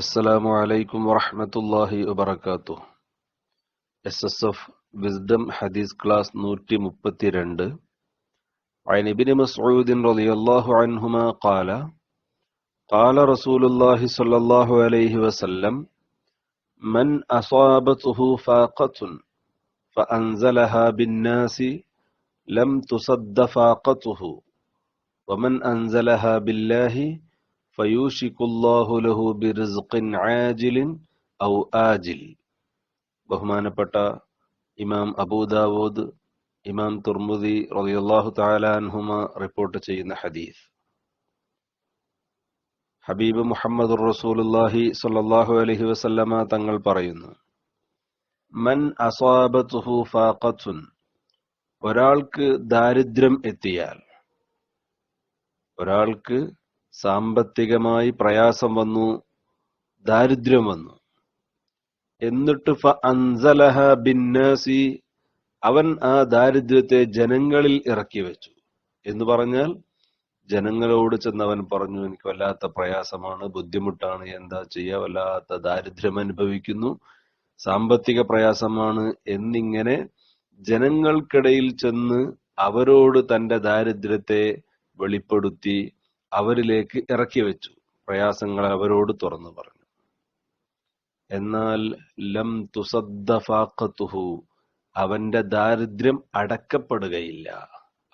അസ്സലാമു അലൈക്കും വറഹ്മത്തുള്ളാഹി വബറകാതുഹു. SSF വിസ്ഡം ഹദീസ് ക്ലാസ് 132. عن ابن مسعود رضي الله عنهما قال قال رسول الله صلى الله عليه وسلم من أصابته فاقة فأنزلها بالناس لم تصد فاقته ومن أنزلها بالله فيوشك الله له برزق عاجل أو آجل. ബഹുമാനപ്പെട്ട ഇമാം അബൂദാവൂദ്, ഇമാം തുർമുദി റളിയല്ലാഹു തആല അൻഹുമ റിപ്പോർട്ട് ചെയ്യുന്ന ഹദീസ്. ഹബീബ് മുഹമ്മദുർ റസൂലുള്ളാഹി സ്വല്ലല്ലാഹു അലൈഹി വസല്ലമ തങ്ങൾ പറയുന്നു, മൻ അസാബതുഹു ഫാഖത്തുൻ, ഒരാൾക്ക് ദാരിദ്ര്യം എത്തിയാൽ, ഒരാൾക്ക് സാമ്പത്തികമായി പ്രയാസം വന്നു, ദാരിദ്ര്യം വന്നു, എന്നിട്ട് ഫഅൻസലഹ ബിന്നാസി, അവൻ ആ ദാരിദ്ര്യത്തെ ജനങ്ങളിൽ ഇറക്കി വെച്ചു എന്ന് പറഞ്ഞാൽ ജനങ്ങളോട് ചെന്ന് അവൻ പറഞ്ഞു, എനിക്ക് വല്ലാത്ത പ്രയാസമാണ്, ബുദ്ധിമുട്ടാണ്, എന്താ ചെയ്യാ, വല്ലാത്ത ദാരിദ്ര്യം അനുഭവിക്കുന്നു, സാമ്പത്തിക പ്രയാസമാണ് എന്നിങ്ങനെ ജനങ്ങൾക്കിടയിൽ ചെന്ന് അവരോട് തന്റെ ദാരിദ്ര്യത്തെ വെളിപ്പെടുത്തി അവരിലേക്ക് ഇറക്കി വെച്ചു, പ്രയാസങ്ങൾ അവരോട് തുറന്നു പറഞ്ഞു. എന്നാൽ ലം തുസദ്ദ ഫാഖത്തുഹു, അവന്റെ ദാരിദ്ര്യം അടക്കപ്പെടുകയില്ല,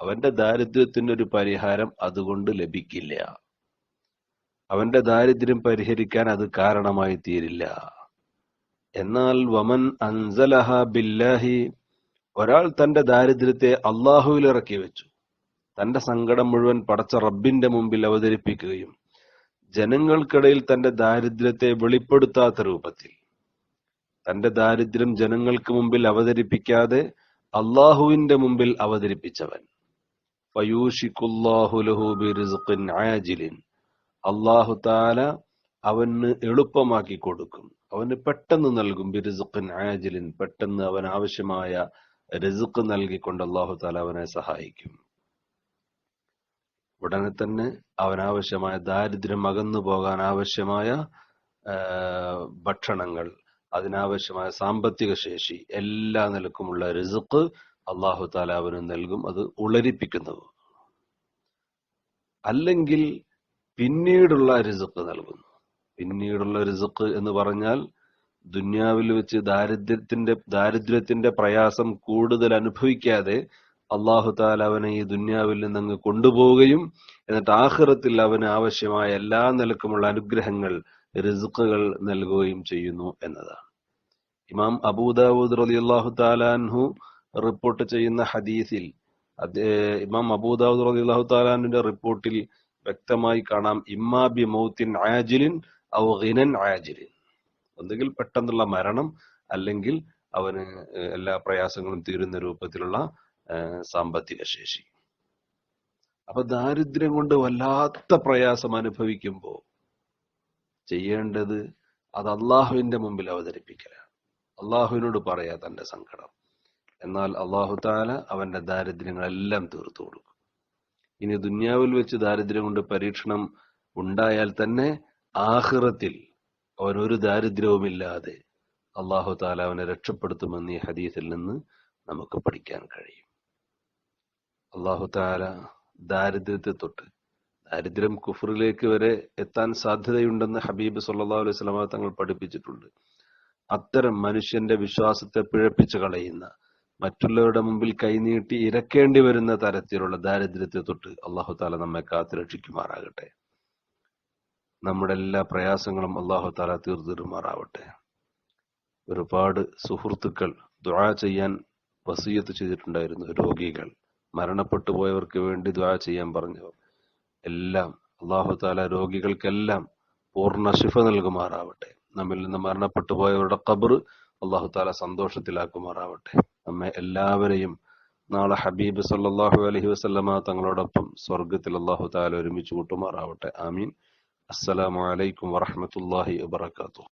അവന്റെ ദാരിദ്ര്യത്തിന് ഒരു പരിഹാരം അതുകൊണ്ട് ലഭിക്കില്ല, അവന്റെ ദാരിദ്ര്യം പരിഹരിക്കാൻ അത് കാരണമായി തീരില്ല. എന്നാൽ വമൻ അൻസലഹ ബില്ലാഹി, ഒരാൾ തന്റെ ദാരിദ്ര്യത്തെ അള്ളാഹുവിൽ ഇറക്കി വെച്ചു, തന്റെ സങ്കടം മുഴുവൻ പടച്ച റബ്ബിന്റെ മുമ്പിൽ അവതരിപ്പിക്കുകയും ജനങ്ങൾക്കിടയിൽ തന്റെ ദാരിദ്ര്യത്തെ വെളിപ്പെടുത്താത്ത രൂപത്തിൽ, തന്റെ ദാരിദ്ര്യം ജനങ്ങൾക്ക് മുമ്പിൽ അവതരിപ്പിക്കാതെ അള്ളാഹുവിന്റെ മുമ്പിൽ അവതരിപ്പിച്ചവൻ, ഫയൂഷിക്കുല്ലാഹു ലഹു ബിറിസ്ഖിൻ ആജിലിൻ, അള്ളാഹു തആല അവന് എളുപ്പമാക്കി കൊടുക്കും, അവന് പെട്ടെന്ന് നൽകും, ബിറിസ്ഖിൻ ആജിലിൻ, പെട്ടെന്ന് അവന് ആവശ്യമായ റിസ്ഖ് നൽകിക്കൊണ്ട് അള്ളാഹു തആല അവനെ സഹായിക്കും. ഉടനെ തന്നെ അവനാവശ്യമായ ദാരിദ്ര്യം അകന്നു പോകാൻ ആവശ്യമായ ഭക്ഷണങ്ങൾ, അതിനാവശ്യമായ സാമ്പത്തിക ശേഷി, എല്ലാ നിലക്കുമുള്ള റിസ്ഖ് അല്ലാഹു തആല അവന് നൽകും, അത് ഉളരിപ്പിക്കുന്നു. അല്ലെങ്കിൽ പിന്നീടുള്ള റിസ്ഖ് നൽകുന്നു. പിന്നീടുള്ള റിസ്ഖ് എന്ന് പറഞ്ഞാൽ ദുനിയാവിൽ വെച്ച് ദാരിദ്ര്യത്തിന്റെ പ്രയാസം കൂടുതൽ അനുഭവിക്കാതെ അല്ലാഹു തആല അവനെ ഈ ദുനിയാവിൽ നിന്നങ്ങ് കൊണ്ടുപോവുകയും എന്നിട്ട് ആഖിറത്തിൽ അവന് ആവശ്യമായ എല്ലാ നിലക്കുമുള്ള അനുഗ്രഹങ്ങൾ, റിസ്ഖുകൾ നൽകുകയും ചെയ്യുന്നു എന്നതാണ്. ഇമാം അബൂദാവൂദ് റളിയല്ലാഹു തആല അൻഹു റിപ്പോർട്ട് ചെയ്യുന്ന ഹദീസിൽ, ഇമാം അബൂദാവൂദ് റളിയല്ലാഹു തആല അൻഹുവിന്റെ റിപ്പോർട്ടിൽ വ്യക്തമായി കാണാം, ഇമ്മാ ബി മൗത്തിൻ ആജിലിൻ ഔ ഗിനൻ ആജിലിൻ, ഒന്നുകിൽ പെട്ടെന്നുള്ള മരണം, അല്ലെങ്കിൽ അവന് എല്ലാ പ്രയാസങ്ങളും തീരുന്ന രൂപത്തിലുള്ള സാമ്പത്തിക ശേഷി. അപ്പൊ ദാരിദ്ര്യം കൊണ്ട് വല്ലാത്ത പ്രയാസം അനുഭവിക്കുമ്പോ ചെയ്യേണ്ടത് അത് അള്ളാഹുവിന്റെ മുമ്പിൽ അവതരിപ്പിക്കലാണ്, അള്ളാഹുവിനോട് പറയാ തന്റെ സങ്കടം. എന്നാൽ അള്ളാഹു തആല അവന്റെ ദാരിദ്ര്യങ്ങളെല്ലാം തീർത്തു കൊടുക്കും. ഇനി ദുനിയാവിൽ വെച്ച് ദാരിദ്ര്യം കൊണ്ട് പരീക്ഷണം ഉണ്ടായാൽ തന്നെ ആഖിറത്തിൽ അവനൊരു ദാരിദ്ര്യവുമില്ലാതെ അള്ളാഹു തആല അവനെ രക്ഷപ്പെടുത്തുമെന്ന് ഈ ഹദീസിൽ നിന്ന് നമുക്ക് പഠിക്കാൻ കഴിയും. അള്ളാഹു തആല ദാരിദ്ര്യത്തെ തൊട്ട്, ദാരിദ്ര്യം കുഫറിലേക്ക് വരെ എത്താൻ സാധ്യതയുണ്ടെന്ന് ഹബീബ് സല്ലല്ലാഹു അലൈഹി വസല്ലം തങ്ങൾ പഠിപ്പിച്ചിട്ടുണ്ട്. അത്തരം മനുഷ്യന്റെ വിശ്വാസത്തെ പിഴപ്പിച്ചു കളയുന്ന, മറ്റുള്ളവരുടെ മുമ്പിൽ കൈനീട്ടി ഇരക്കേണ്ടി വരുന്ന തരത്തിലുള്ള ദാരിദ്ര്യത്തെ തൊട്ട് അള്ളാഹു തആല നമ്മെ കാത്തുരക്ഷിക്കുമാറാകട്ടെ. നമ്മുടെ എല്ലാ പ്രയാസങ്ങളും അള്ളാഹു തആല തീർത്തിടുമാറാവട്ടെ. ഒരുപാട് സുഹൃത്തുക്കൾ ദുആ ചെയ്യാൻ വസിയത്ത് ചെയ്തിട്ടുണ്ടായിരുന്നു. രോഗികൾ, മരണപ്പെട്ടു പോയവർക്ക് വേണ്ടി ദുആ ചെയ്യാൻ പറഞ്ഞവർ എല്ലാം അല്ലാഹു തആല രോഗികൾക്കെല്ലാം പൂർണ്ണ ശിഫ നൽകുമാറാവട്ടെ. നമ്മിൽ നിന്ന് മരണപ്പെട്ടു പോയവരുടെ ഖബർ അല്ലാഹു തആല സന്തോഷത്തിലാക്കുമാറാവട്ടെ. നമ്മെ എല്ലാവരെയും നാളെ ഹബീബ് സല്ലല്ലാഹു അലൈഹി വസല്ലമ തങ്ങളോടൊപ്പം സ്വർഗ്ഗത്തിൽ അല്ലാഹു തആല ഒരുമിച്ച് കൂട്ടുമാറാവട്ടെ. ആമീൻ. അസ്സലാമു അലൈക്കും വറഹ്മത്തുള്ളാഹി വബറകാതുഹു.